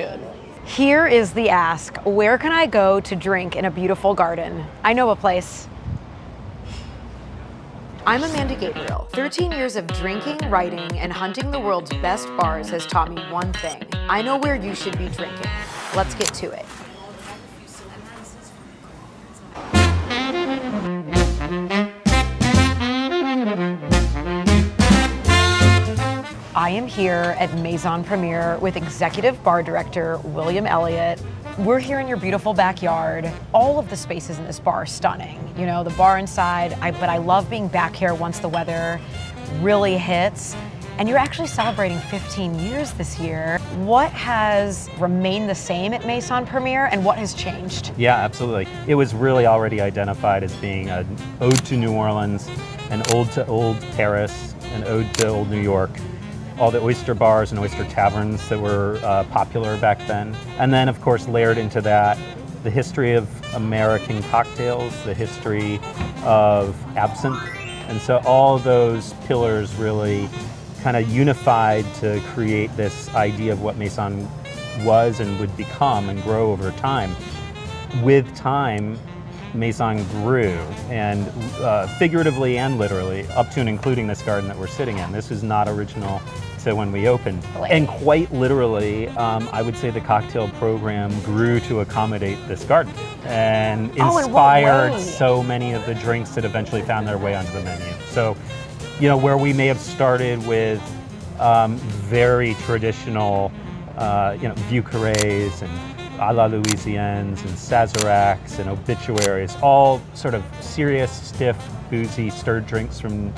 good. Here is the ask. Where can I go to drink in a beautiful garden? I know a place. I'm Amanda Gabrielle. 13 years of drinking, writing, and hunting the world's best bars has taught me one thing. I know where you should be drinking. Let's get to it. I am here at Maison Premiere with Executive Bar Director William Elliott. We're here in your beautiful backyard. All of the spaces in this bar are stunning. You know, the bar inside, but I love being back here once the weather really hits. And you're actually celebrating 15 years this year. What has remained the same at Maison Premiere and what has changed? Yeah, absolutely. It was really already identified as being an ode to New Orleans, an ode to old Paris, an ode to old New York. All the oyster bars and oyster taverns that were popular back then. And then, of course, layered into that, the history of American cocktails, the history of absinthe. And so all of those pillars really kind of unified to create this idea of what Maison was and would become and grow over time. With time, Maison grew, and figuratively and literally, up to and including this garden that we're sitting in. This is not original to when we opened. And quite literally, I would say the cocktail program grew to accommodate this garden and inspired so many of the drinks that eventually found their way onto the menu. So, you know, where we may have started with very traditional, vieux carrés and a la Louisianes and sazeracs and obituaries, all sort of serious, stiff, boozy, stirred drinks from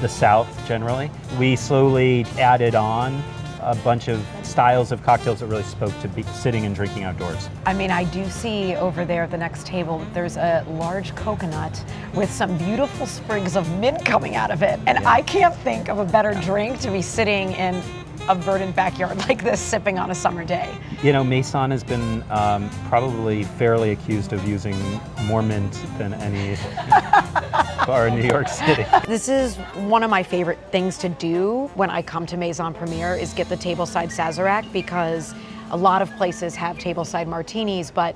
the South generally. We slowly added on a bunch of styles of cocktails that really spoke to sitting and drinking outdoors. I mean, I do see over there at the next table, there's a large coconut with some beautiful sprigs of mint coming out of it. And yeah. I can't think of a better drink to be sitting in a verdant backyard like this, sipping on a summer day. You know, Maison has been probably fairly accused of using more mint than any bar in New York City. This is one of my favorite things to do when I come to Maison Premiere is get the Tableside sazerac, because a lot of places have Tableside martinis, but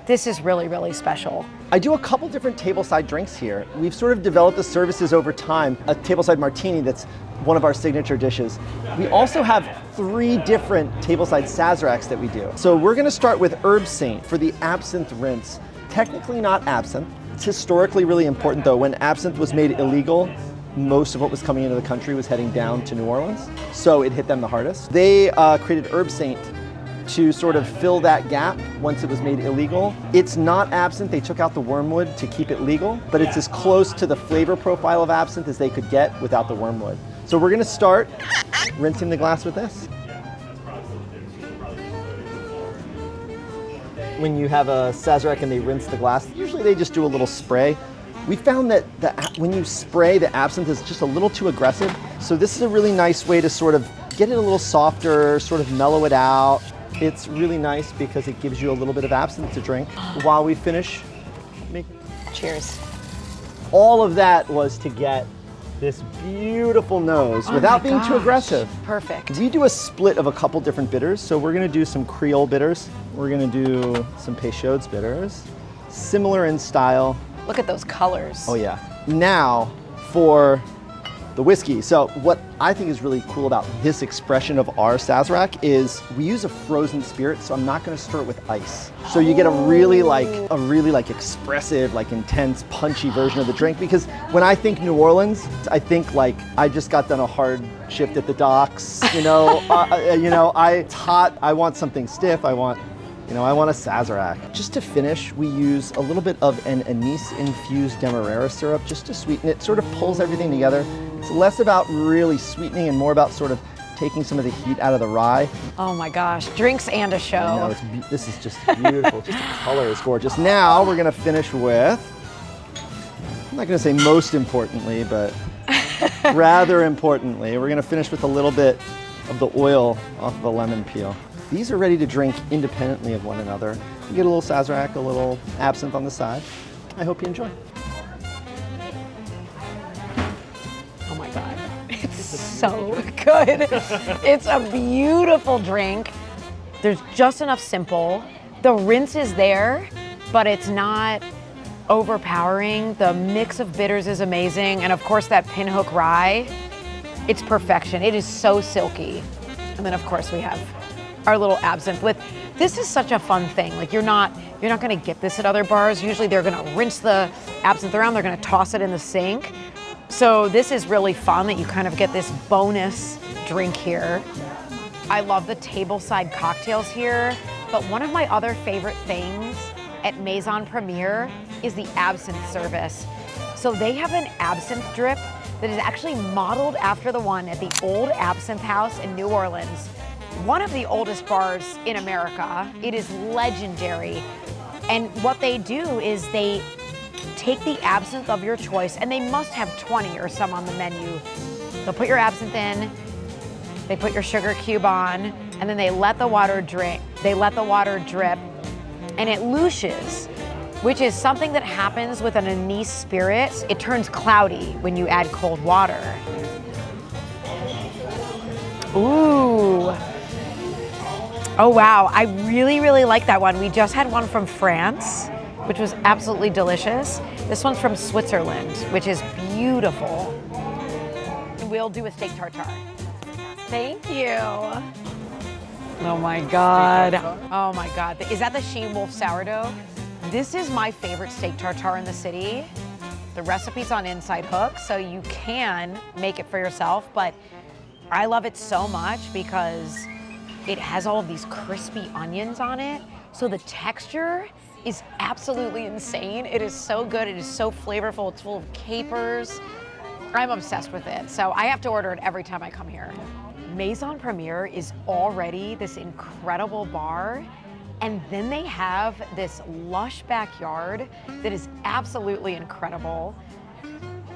this is really, really special. I do a couple different Tableside drinks here. We've sort of developed the services over time. A Tableside martini that's one of our signature dishes. We also have 3 different Tableside sazeracs that we do. So we're gonna start with Absinthe for the absinthe rinse. Technically not absinthe. It's historically really important though. When absinthe was made illegal, most of what was coming into the country was heading down to New Orleans. So it hit them the hardest. They created Absinthe to sort of fill that gap once it was made illegal. It's not absinthe, they took out the wormwood to keep it legal, but it's as close to the flavor profile of absinthe as they could get without the wormwood. So we're gonna start rinsing the glass with this. When you have a sazerac and they rinse the glass, usually they just do a little spray. We found that when you spray, the absinthe is just a little too aggressive. So this is a really nice way to sort of get it a little softer, sort of mellow it out. It's really nice because it gives you a little bit of absinthe to drink while we finish making. Cheers. All of that was to get this beautiful nose without being too aggressive. Perfect. We do a split of a couple different bitters. So we're gonna do some Creole bitters. We're gonna do some Peychaud's bitters. Similar in style. Look at those colors. Oh yeah. Now for the whiskey. So what I think is really cool about this expression of our sazerac is we use a frozen spirit, so I'm not gonna stir it with ice. So you get a really expressive, like intense, punchy version of the drink, because when I think New Orleans, I think like I just got done a hard shift at the docks, it's hot, I want something stiff, I want a sazerac. Just to finish, we use a little bit of an anise-infused demerara syrup just to sweeten it. Sort of pulls everything together. It's less about really sweetening and more about sort of taking some of the heat out of the rye. Oh my gosh, drinks and a show. This is just beautiful. Just the color is gorgeous. Now we're gonna finish with, I'm not gonna say most importantly, but rather importantly, we're gonna finish with a little bit of the oil off of a lemon peel. These are ready to drink independently of one another. You get a little sazerac, a little absinthe on the side. I hope you enjoy. Oh my God, it's so good. It's a beautiful drink. There's just enough simple. The rinse is there, but it's not overpowering. The mix of bitters is amazing. And of course that pinhook rye, it's perfection. It is so silky. And then of course we have our little absinthe with, this is such a fun thing. Like you're not gonna get this at other bars. Usually they're gonna rinse the absinthe around, they're gonna toss it in the sink. So this is really fun that you kind of get this bonus drink here. I love the tableside cocktails here, but one of my other favorite things at Maison Premiere is the absinthe service. So they have an absinthe drip that is actually modeled after the one at the old Absinthe House in New Orleans. One of the oldest bars in America. It is legendary. And what they do is they take the absinthe of your choice, and they must have 20 or some on the menu. They'll put your absinthe in, they put your sugar cube on, and then they let the water drip. And it lushes, which is something that happens with an anise spirit. It turns cloudy when you add cold water. Ooh. Oh wow, I really, really like that one. We just had one from France, which was absolutely delicious. This one's from Switzerland, which is beautiful. We'll do a steak tartar. Thank you. Oh my God. Oh my God. Is that the Sheen Wolf sourdough? This is my favorite steak tartare in the city. The recipe's on Inside Hook, so you can make it for yourself, but I love it so much because it has all of these crispy onions on it. So the texture is absolutely insane. It is so good. It is so flavorful. It's full of capers. I'm obsessed with it. So I have to order it every time I come here. Maison Premiere is already this incredible bar, and then they have this lush backyard that is absolutely incredible.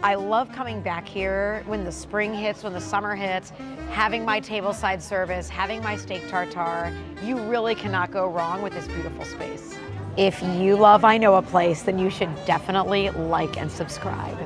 I love coming back here when the spring hits, when the summer hits, having my tableside service, having my steak tartare. You really cannot go wrong with this beautiful space. If you love I Know a Place, then you should definitely like and subscribe.